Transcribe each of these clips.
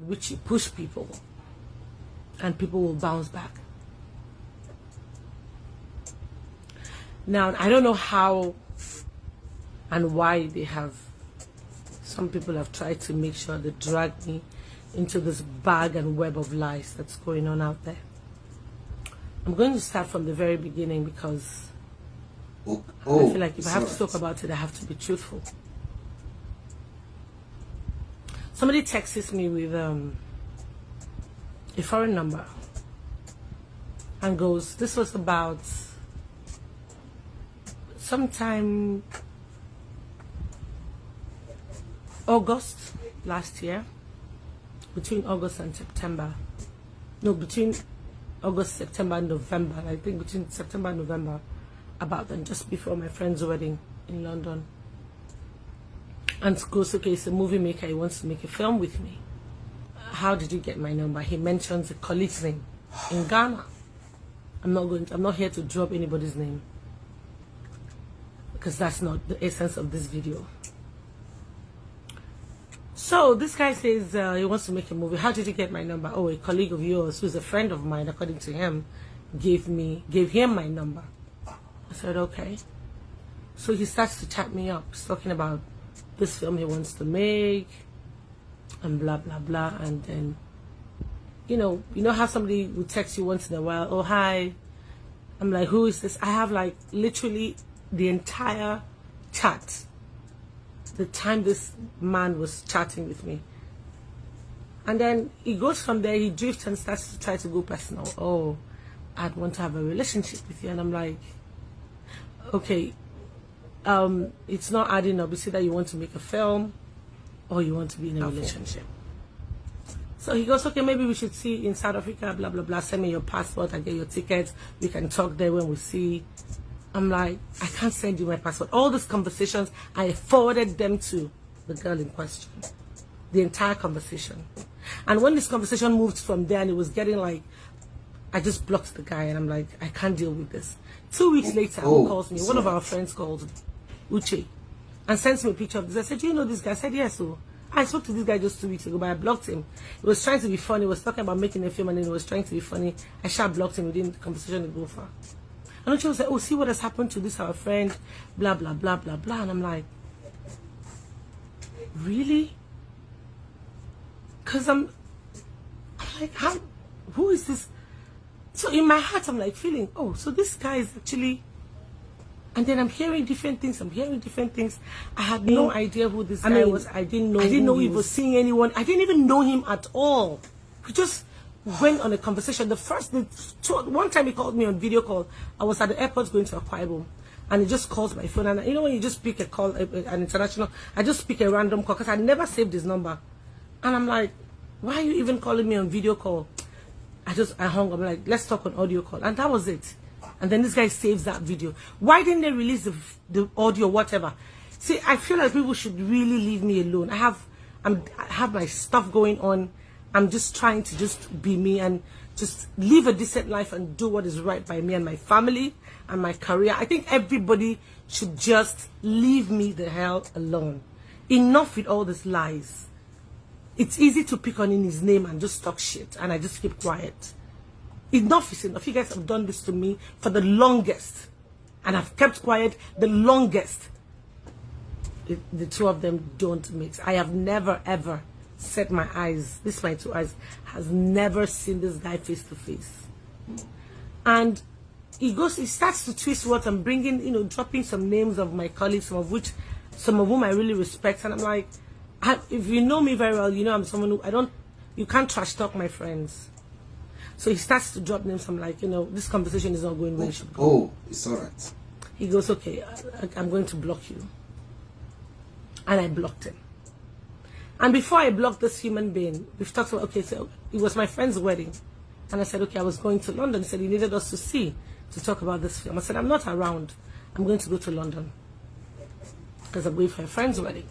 which you push people and people will bounce back. Now, I don't know how and why some people have tried to make sure they drag me into this bag and web of lies that's going on out there. I'm going to start from the very beginning because I feel like if I have to talk about it, I have to be truthful. Somebody texts me with a foreign number and goes, this was about sometime August last year, between August and September. No, between August, September, and November. I think between September and November, about then, just before my friend's wedding in London. And goes, okay, he's a movie maker, he wants to make a film with me. How did you get my number? He mentions a colleague's name in Ghana. I'm not here to drop anybody's name, because that's not the essence of this video. So this guy says he wants to make a movie. How did you get my number? Oh, a colleague of yours who's a friend of mine, according to him, gave him my number. I said, okay. So he starts to chat me up. He's talking about this film he wants to make and blah blah blah. And then you know how somebody will text you once in a while, oh hi. I'm like, who is this? I have like literally the entire chat, the time this man was chatting with me. And then he goes from there, he drifts and starts to try to go personal. Oh, I'd want to have a relationship with you. And I'm like, okay, it's not adding up. It's either you want to make a film or you want to be in a relationship. So he goes, okay, maybe we should see in South Africa, blah, blah, blah. Send me your passport, I get your tickets. We can talk there when we see. I'm like, I can't send you my passport. All these conversations, I forwarded them to the girl in question. The entire conversation. And when this conversation moved from there and it was getting like, I just blocked the guy and I'm like, I can't deal with this. 2 weeks later, he calls me. One of our friends called Uche and sends me a picture of this. I said, do you know this guy? I said, yes. So I spoke to this guy just 2 weeks ago, but I blocked him. He was trying to be funny. He was talking about making a film and then he was trying to be funny. I sharp blocked him. We didn't, the conversation didn't go far. And Uche was like, oh, see what has happened to this, our friend, blah, blah, blah, blah, blah. And I'm like, really? Because I'm like, who is this? So in my heart, I'm like feeling, oh, so this guy is actually, and then I'm hearing different things. I had no idea who this guy was. I didn't know he was seeing anyone. I didn't even know him at all. We just went on a conversation. One time he called me on video call. I was at the airport going to Akwa Ibom, and he just calls my phone. And you know when you just pick a call, an international, I just pick a random call because I never saved his number. And I'm like, why are you even calling me on video call? I hung up. I'm like, let's talk on audio call. And that was it. And then this guy saves that video. Why didn't they release the audio, whatever? See, I feel like people should really leave me alone. I have my stuff going on. I'm just trying to just be me and just live a decent life and do what is right by me and my family and my career. I think everybody should just leave me the hell alone. Enough with all these lies. It's easy to pick on in his name and just talk shit, and I just keep quiet. Enough is enough. You guys have done this to me for the longest, and I've kept quiet the longest. The two of them don't mix. I have never ever set my eyes, this my two eyes, has never seen this guy face to face. And he starts to twist words and bringing, dropping some names of my colleagues, some of whom I really respect, and I'm like, if you know me very well, you know I'm someone who you can't trash talk my friends. So he starts to drop names. I'm like, this conversation is not going where it should go. Oh, it's all right. He goes, okay, I'm going to block you. And I blocked him. And before I blocked this human being, we've talked about, okay, so it was my friend's wedding. And I said, okay, I was going to London. He said he needed us to talk about this film. I said, I'm not around. I'm going to go to London because I'm going for a friend's wedding.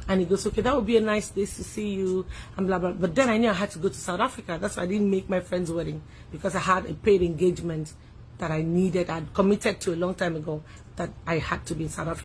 And he goes, okay, that would be a nice day to see you, and blah, blah. But then I knew I had to go to South Africa. That's why I didn't make my friend's wedding, because I had a paid engagement that I needed. I'd committed to a long time ago that I had to be in South Africa.